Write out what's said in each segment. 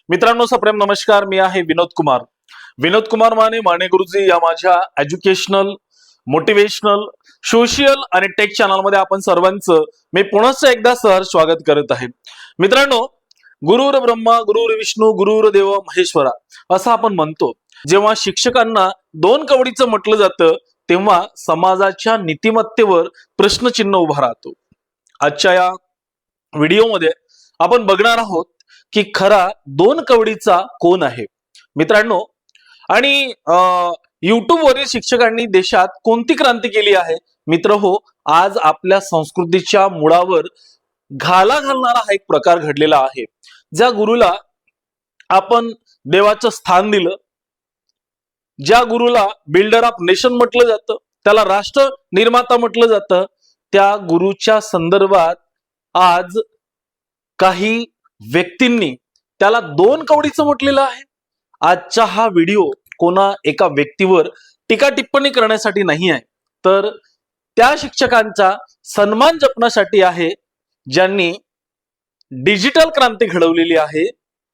मित्रांनो, सप्रेम नमस्कार. मी आहे विनोद कुमार माने गुरुजी या माझ्या एज्युकेशनल, मोटिवेशनल, सोशल आणि टेक चॅनल मध्ये आपण सर्वांचं मी पुन्हा एकदा सहर्ष स्वागत करत आहे. मित्रांनो, गुरुर ब्रह्मा, गुरुर विष्णू, गुरुर देव महेश्वरा असं आपण म्हणतो. जेव्हा शिक्षकांना दोन कवडीचं म्हटलं जातं तेव्हा समाजाच्या नीतिमत्तेवर प्रश्नचिन्ह उभा राहतो. आजच्या या व्हिडिओमध्ये आपण बघणार आहोत की खरा दोन कवडीचा कोण आहे. मित्रांनो, आणि युट्यूब वरील शिक्षकांनी देशात कोणती क्रांती केली आहे. मित्र हो, आज आपल्या संस्कृतीच्या मुळावर घाला घालणारा हा एक प्रकार घडलेला आहे. ज्या गुरुला आपण देवाचं स्थान दिलं, ज्या गुरुला बिल्डर ऑफ नेशन म्हटलं जातं, त्याला राष्ट्र निर्माता म्हटलं जातं, त्या गुरुच्या संदर्भात आज काही व्यक्तींनी त्याला दोन कवडीचं म्हटलेलं आहे. आजचा हा व्हिडिओ कोणा एका व्यक्तीवर टीका टिप्पणी करण्यासाठी नाही आहे, तर त्या शिक्षकांचा सन्मान जपण्यासाठी आहे ज्यांनी डिजिटल क्रांती घडवलेली आहे.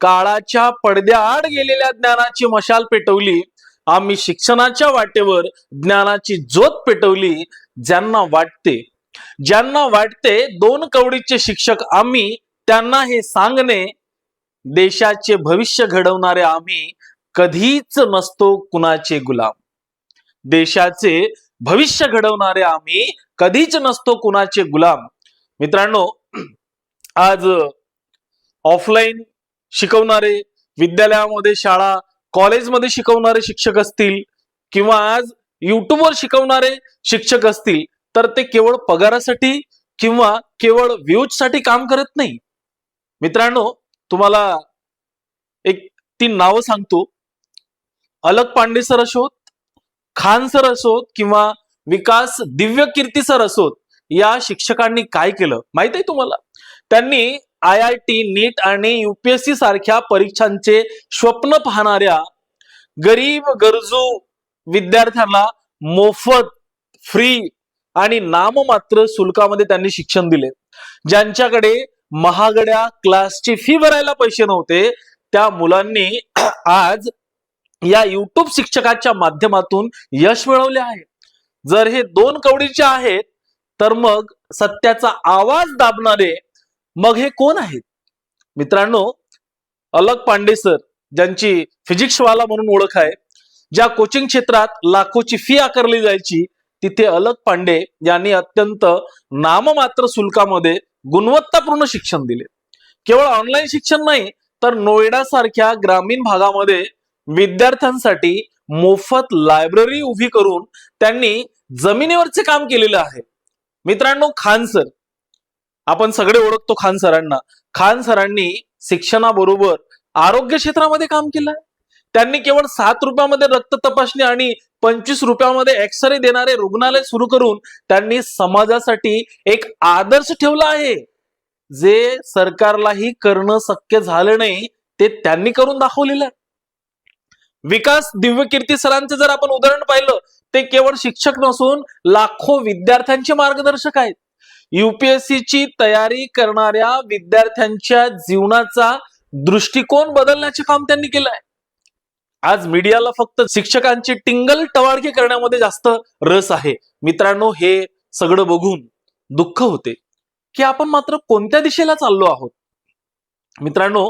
काळाच्या पडद्याआड गेलेल्या ज्ञानाची मशाल पेटवली आम्ही, शिक्षणाच्या वाटेवर ज्ञानाची ज्योत पेटवली. ज्यांना वाटते दोन कवडीचे शिक्षक आम्ही, त्यांना हे सांगणे, देशाचे भविष्य घडवणारे आम्ही कधीच नसतो कुणाचे गुलाम. देशाचे भविष्य घडवणारे आम्ही कधीच नसतो कुणाचे गुलाम. मित्रांनो, आज ऑफलाईन शिकवणारे, विद्यालयामध्ये, शाळा कॉलेजमध्ये शिकवणारे शिक्षक असतील किंवा आज युट्यूबवर शिकवणारे शिक्षक असतील, तर ते केवळ पगारासाठी किंवा केवळ व्ह्यूज साठी काम करत नाही. मित्रांनो, तुम्हाला एक 3 नावं सांगतो. अलक पांडे सर असोत, खान सर असोत किंवा विकास दिव्य कीर्ती सर असोत, या शिक्षकांनी काय केलं माहित आहे तुम्हाला? त्यांनी IIT, नीट आणि UPSC सारख्या परीक्षांचे स्वप्न पाहणाऱ्या गरीब गरजू विद्यार्थ्यांना मोफत, फ्री आणि नाममात्र शुल्कामध्ये त्यांनी शिक्षण दिले. ज्यांच्याकडे महागड्या क्लासची फी भरायला पैसे नव्हते, त्या मुलांनी आज या युट्यूब शिक्षकाच्या माध्यमातून यश मिळवले आहे. जर हे दोन कवडीचे आहेत, तर मग सत्याचा आवाज दाबणारे मग हे कोण आहेत? मित्रांनो, अलक पांडे सर, ज्यांची फिजिक्सवाला म्हणून ओळख आहे, ज्या कोचिंग क्षेत्रात लाखोची फी आकारली जायची, तिथे अलक पांडे यांनी अत्यंत नाममात्र शुल्कामध्ये गुणवत्तापूर्ण शिक्षण दिले. केवळ ऑनलाईन शिक्षण नाही, तर नोएडा सारख्या ग्रामीण भागामध्ये विद्यार्थ्यांसाठी मोफत लायब्ररी उभी करून त्यांनी जमिनीवरचे काम केलेलं आहे. मित्रांनो, खान सर, आपण सगळे ओळखतो खान सरांना. खान सरांनी शिक्षणाबरोबर आरोग्य क्षेत्रामध्ये काम केलं. त्यांनी केवळ 7 रुपयामध्ये रक्त तपासणी आणि 25 रुपयामध्ये एक्सरे देणारे रुग्णालय सुरू करून त्यांनी समाजासाठी एक आदर्श ठेवला आहे. जे सरकारलाही करणं शक्य झालं नाही, ते त्यांनी करून दाखवलेलं आहे. विकास दिव्य कीर्ती सरांचे जर आपण उदाहरण पाहिलं, ते केवळ शिक्षक नसून लाखो विद्यार्थ्यांचे मार्गदर्शक आहेत. UPSC ची तयारी करणाऱ्या विद्यार्थ्यांच्या जीवनाचा दृष्टिकोन बदलण्याचे काम त्यांनी केलं आहे. आज मीडियाला फक्त शिक्षकांची टिंगल टवाळकी करण्यामध्ये जास्त रस आहे. मित्रांनो, हे सगळं बघून दुःख होते की आपण मात्र कोणत्या दिशेला चाललो आहोत. मित्रांनो,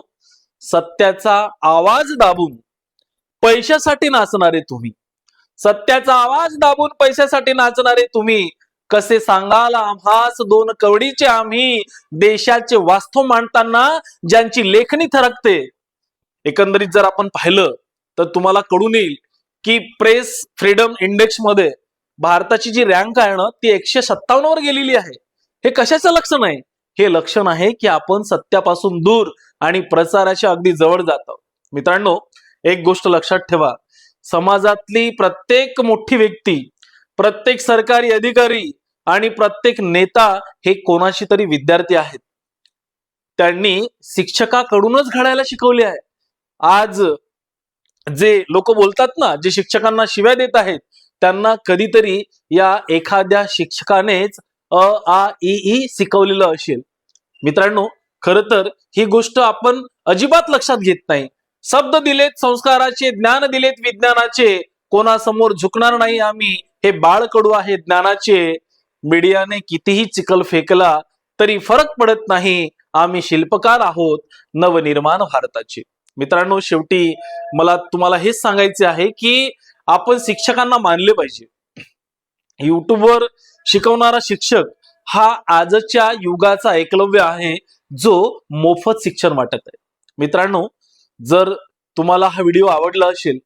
सत्याचा आवाज दाबून पैशासाठी नाचणारे तुम्ही, सत्याचा आवाज दाबून पैशासाठी नाचणारे तुम्ही, कसे सांगाल आम्हास दोन कवडीचे आम्ही, देशाचे वास्तव मांडताना ज्यांची लेखणी थरकते. एकंदरीत जर आपण पाहिलं तर तुम्हाला कळून येईल की प्रेस फ्रीडम इंडेक्स मध्ये भारताची जी रँक आहे ना, ती 157 वर गेलेली आहे. हे कशाचं लक्षण आहे? हे लक्षण आहे की आपण सत्यापासून दूर आणि प्रचाराच्या अगदी जवळ जातो. मित्रांनो, एक गोष्ट लक्षात ठेवा, समाजातली प्रत्येक मोठी व्यक्ती, प्रत्येक सरकारी अधिकारी आणि प्रत्येक नेता हे कोणाशी तरी विद्यार्थी आहेत. त्यांनी शिक्षकाकडूनच घडायला शिकवले आहे. आज जे लोक बोलतात ना, जे शिक्षकांना शिव्या देत आहेत, त्यांना कधीतरी या एखाद्या शिक्षकानेच अ आ इ ई शिकवलेलं असेल. मित्रांनो, खर तर ही गोष्ट आपण अजिबात लक्षात घेत नाही. शब्द दिलेत संस्काराचे, ज्ञान दिलेत विज्ञानाचे, कोणासमोर झुकणार नाही आम्ही, हे बाळकडू आहे ज्ञानाचे. मीडियाने कितीही चिखल फेकला तरी फरक पडत नाही, आम्ही शिल्पकार आहोत नवनिर्माण भारताचे. मित्रांनो, शेवटी मला तुम्हाला हेच सांगायचे आहे की आपण शिक्षकांना मानले पाहिजे. युट्यूबवर शिकवणारा शिक्षक हा आजच्या युगाचा एकलव्य आहे, जो मोफत शिक्षण वाटत आहे. मित्रांनो, जर तुम्हाला हा व्हिडिओ आवडला असेल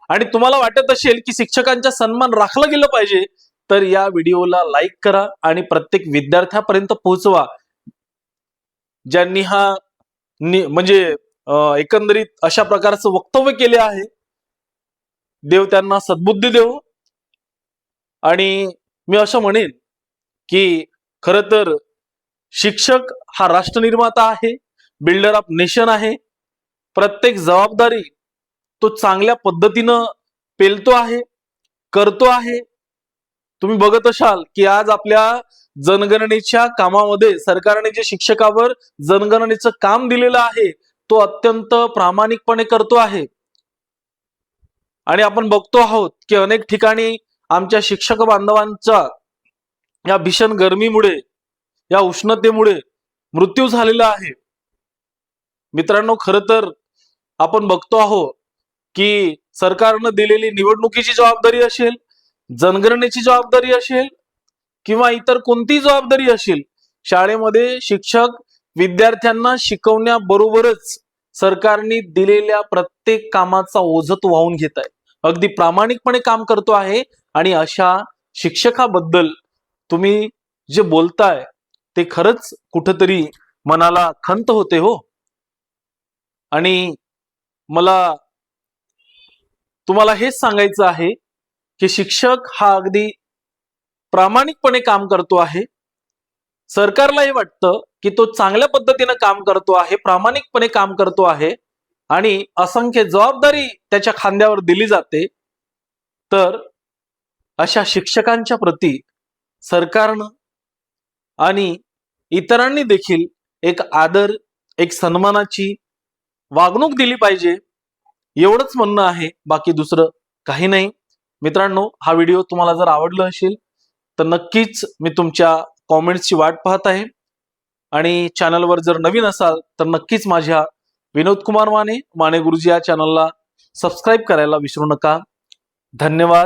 आणि तुम्हाला वाटत असेल की शिक्षकांचा सन्मान राखला गेला पाहिजे, तर या व्हिडिओला लाईक करा आणि प्रत्येक विद्यार्थ्यापर्यंत पोहोचवा, ज्यांनी हा म्हणजे एकंदरीत अशा प्रकारचं वक्तव्य केले आहे. देव त्यांना सद्बुद्धी देव. आणि मी असं म्हणेन की खर तर शिक्षक हा राष्ट्रनिर्माता आहे, बिल्डर ऑफ नेशन आहे. प्रत्येक जबाबदारी तो चांगल्या पद्धतीनं पेलतो आहे, करतो आहे. तुम्ही बघत असाल की आज आपल्या जनगणनेच्या कामामध्ये सरकारने जे शिक्षकावर जनगणनेचं काम दिलेलं आहे, तो अत्यंत प्रामाणिकपणे करतो आहे. आणि आपण बघतो आहोत की अनेक ठिकाणी आमच्या शिक्षक बांधवांचा या भीषण गरमीमुळे, या उष्णतेमुळे मृत्यू झालेला आहे. मित्रांनो, खर तर आपण बघतो आहोत की सरकारनं दिलेली निवडणुकीची जबाबदारी असेल, जनगणनेची जबाबदारी असेल किंवा इतर कोणतीही जबाबदारी असेल, शाळेमध्ये शिक्षक विद्यार्थ्यांना शिकवण्याबरोबरच सरकारने दिलेल्या प्रत्येक कामाचा ओझं वाहून घेत आहे, अगदी प्रामाणिकपणे काम करतो आहे. आणि अशा शिक्षकाबद्दल तुम्ही जे बोलताय ते खरंच कुठेतरी मनाला खंत होते हो. आणि मला तुम्हाला हेच सांगायचं आहे की शिक्षक हा अगदी प्रामाणिकपणे काम करतो आहे. सरकारला हे वाटतं की तो चांगल्या पद्धतीने काम करतो आहे, प्रामाणिकपणे काम करतो आहे आणि असंख्य जबाबदारी त्याच्या खांद्यावर दिली जाते. तर अशा शिक्षकांच्या प्रती सरकारनं आणि इतरांनी देखील एक आदर, एक सन्मानाची वागणूक दिली पाहिजे, एवढंच म्हणणं आहे, बाकी दुसरं काही नाही. मित्रांनो, हा व्हिडिओ तुम्हाला जर आवडला असेल तर नक्कीच मी तुमच्या कॉमेंट्सची वाट पाहत आहे. आणि चॅनलवर जर नवीन असाल तर नक्कीच माझ्या विनोद कुमार माने गुरुजी या चॅनलला सबस्क्राईब करायला विसरू नका. धन्यवाद.